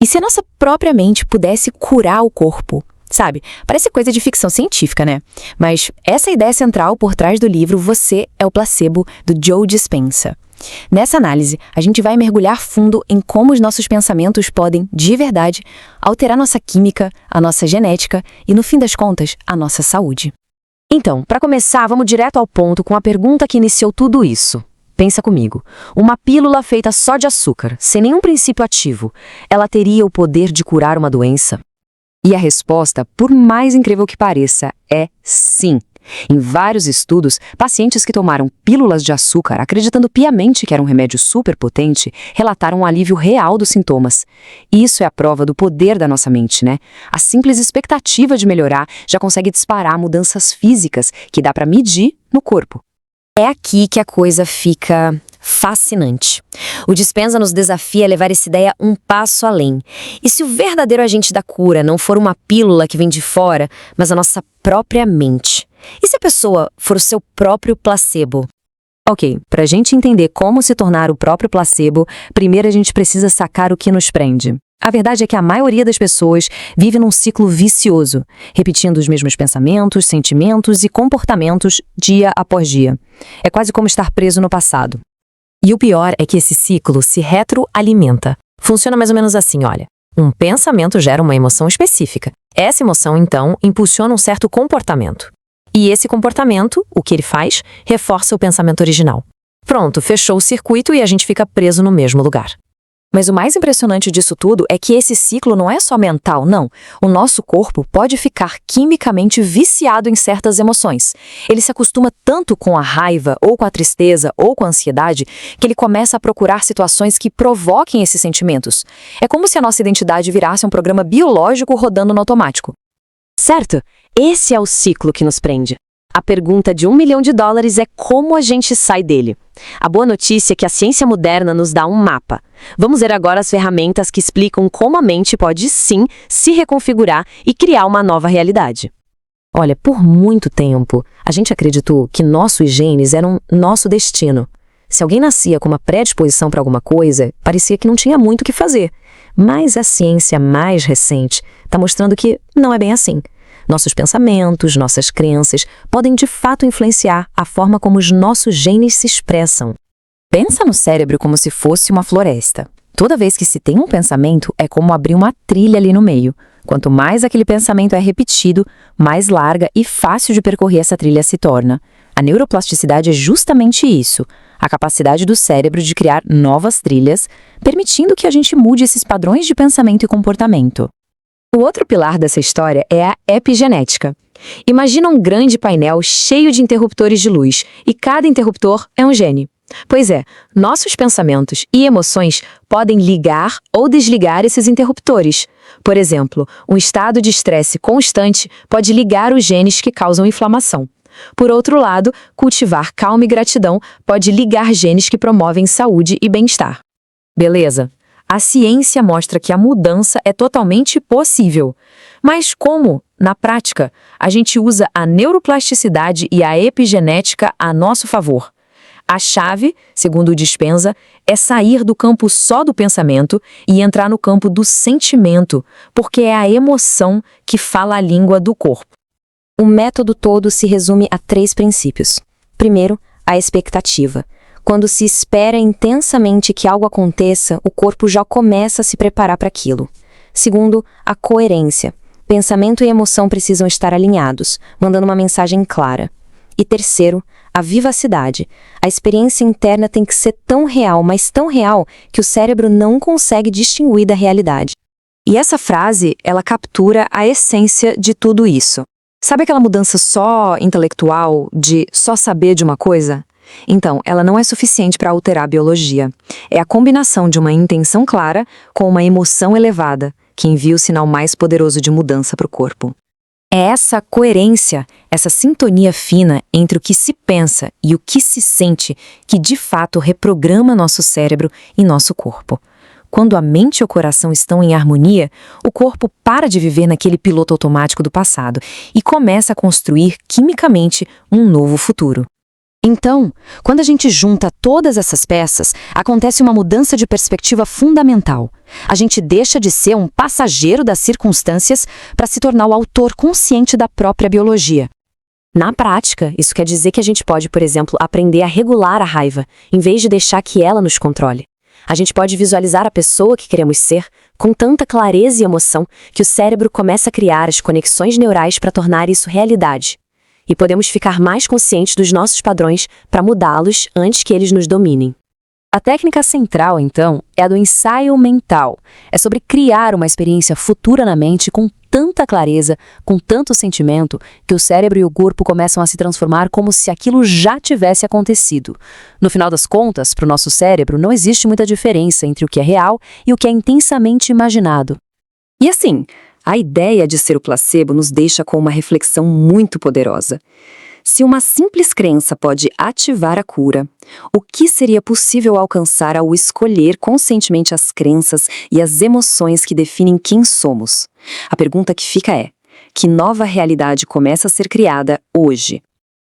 se a nossa própria mente pudesse curar o corpo? Sabe, parece coisa de ficção científica, né? Mas essa é a ideia central por trás do livro Você é o Placebo, do Joe Dispenza. Nessa análise, a gente vai mergulhar fundo em como os nossos pensamentos podem, de verdade, alterar nossa química, a nossa genética e, no fim das contas, a nossa saúde. Então, para começar, vamos direto ao ponto com a pergunta que iniciou tudo isso. Pensa comigo, uma pílula feita só de açúcar, sem nenhum princípio ativo, ela teria o poder de curar uma doença? E a resposta, por mais incrível que pareça, é sim. Em vários estudos, pacientes que tomaram pílulas de açúcar, acreditando piamente que era um remédio super potente, relataram um alívio real dos sintomas. E isso é a prova do poder da nossa mente, né? A simples expectativa de melhorar já consegue disparar mudanças físicas que dá para medir no corpo. É aqui que a coisa fica fascinante. O Dispenza nos desafia a levar essa ideia um passo além. E se o verdadeiro agente da cura não for uma pílula que vem de fora, mas a nossa própria mente? E se a pessoa for o seu próprio placebo? Ok, para a gente entender como se tornar o próprio placebo, primeiro a gente precisa sacar o que nos prende. A verdade é que a maioria das pessoas vive num ciclo vicioso, repetindo os mesmos pensamentos, sentimentos e comportamentos dia após dia. É quase como estar preso no passado. E o pior é que esse ciclo se retroalimenta. Funciona mais ou menos assim, olha. Um pensamento gera uma emoção específica. Essa emoção, então, impulsiona um certo comportamento. E esse comportamento, o que ele faz, reforça o pensamento original. Pronto, fechou o circuito e a gente fica preso no mesmo lugar. Mas o mais impressionante disso tudo é que esse ciclo não é só mental, não. O nosso corpo pode ficar quimicamente viciado em certas emoções. Ele se acostuma tanto com a raiva, ou com a tristeza, ou com a ansiedade, que ele começa a procurar situações que provoquem esses sentimentos. É como se a nossa identidade virasse um programa biológico rodando no automático. Certo? Esse é o ciclo que nos prende. A pergunta de $1 milhão é como a gente sai dele. A boa notícia é que a ciência moderna nos dá um mapa. Vamos ver agora as ferramentas que explicam como a mente pode, sim, se reconfigurar e criar uma nova realidade. Olha, por muito tempo, a gente acreditou que nossos genes eram nosso destino. Se alguém nascia com uma predisposição para alguma coisa, parecia que não tinha muito o que fazer. Mas a ciência mais recente está mostrando que não é bem assim. Nossos pensamentos, nossas crenças podem de fato influenciar a forma como os nossos genes se expressam. Pensa no cérebro como se fosse uma floresta. Toda vez que se tem um pensamento, é como abrir uma trilha ali no meio. Quanto mais aquele pensamento é repetido, mais larga e fácil de percorrer essa trilha se torna. A neuroplasticidade é justamente isso, a capacidade do cérebro de criar novas trilhas, permitindo que a gente mude esses padrões de pensamento e comportamento. O outro pilar dessa história é a epigenética. Imagina um grande painel cheio de interruptores de luz, e cada interruptor é um gene. Pois é, nossos pensamentos e emoções podem ligar ou desligar esses interruptores. Por exemplo, um estado de estresse constante pode ligar os genes que causam inflamação. Por outro lado, cultivar calma e gratidão pode ligar genes que promovem saúde e bem-estar. Beleza? A ciência mostra que a mudança é totalmente possível. Mas como, na prática, a gente usa a neuroplasticidade e a epigenética a nosso favor? A chave, segundo o Dispenza, é sair do campo só do pensamento e entrar no campo do sentimento, porque é a emoção que fala a língua do corpo. O método todo se resume a 3 princípios. Primeiro, a expectativa. Quando se espera intensamente que algo aconteça, o corpo já começa a se preparar para aquilo. Segundo, a coerência. Pensamento e emoção precisam estar alinhados, mandando uma mensagem clara. E terceiro, a vivacidade. A experiência interna tem que ser tão real, mas tão real, que o cérebro não consegue distinguir da realidade. E essa frase, ela captura a essência de tudo isso. Sabe aquela mudança só intelectual, de só saber de uma coisa? Então, ela não é suficiente para alterar a biologia. É a combinação de uma intenção clara com uma emoção elevada, que envia o sinal mais poderoso de mudança para o corpo. É essa coerência, essa sintonia fina entre o que se pensa e o que se sente que de fato reprograma nosso cérebro e nosso corpo. Quando a mente e o coração estão em harmonia, o corpo para de viver naquele piloto automático do passado e começa a construir quimicamente um novo futuro. Então, quando a gente junta todas essas peças, acontece uma mudança de perspectiva fundamental. A gente deixa de ser um passageiro das circunstâncias para se tornar o autor consciente da própria biologia. Na prática, isso quer dizer que a gente pode, por exemplo, aprender a regular a raiva, em vez de deixar que ela nos controle. A gente pode visualizar a pessoa que queremos ser com tanta clareza e emoção que o cérebro começa a criar as conexões neurais para tornar isso realidade. E podemos ficar mais conscientes dos nossos padrões para mudá-los antes que eles nos dominem. A técnica central, então, é a do ensaio mental. É sobre criar uma experiência futura na mente com tanta clareza, com tanto sentimento, que o cérebro e o corpo começam a se transformar como se aquilo já tivesse acontecido. No final das contas, para o nosso cérebro, não existe muita diferença entre o que é real e o que é intensamente imaginado. E assim, a ideia de ser o placebo nos deixa com uma reflexão muito poderosa. Se uma simples crença pode ativar a cura, o que seria possível alcançar ao escolher conscientemente as crenças e as emoções que definem quem somos? A pergunta que fica é: que nova realidade começa a ser criada hoje?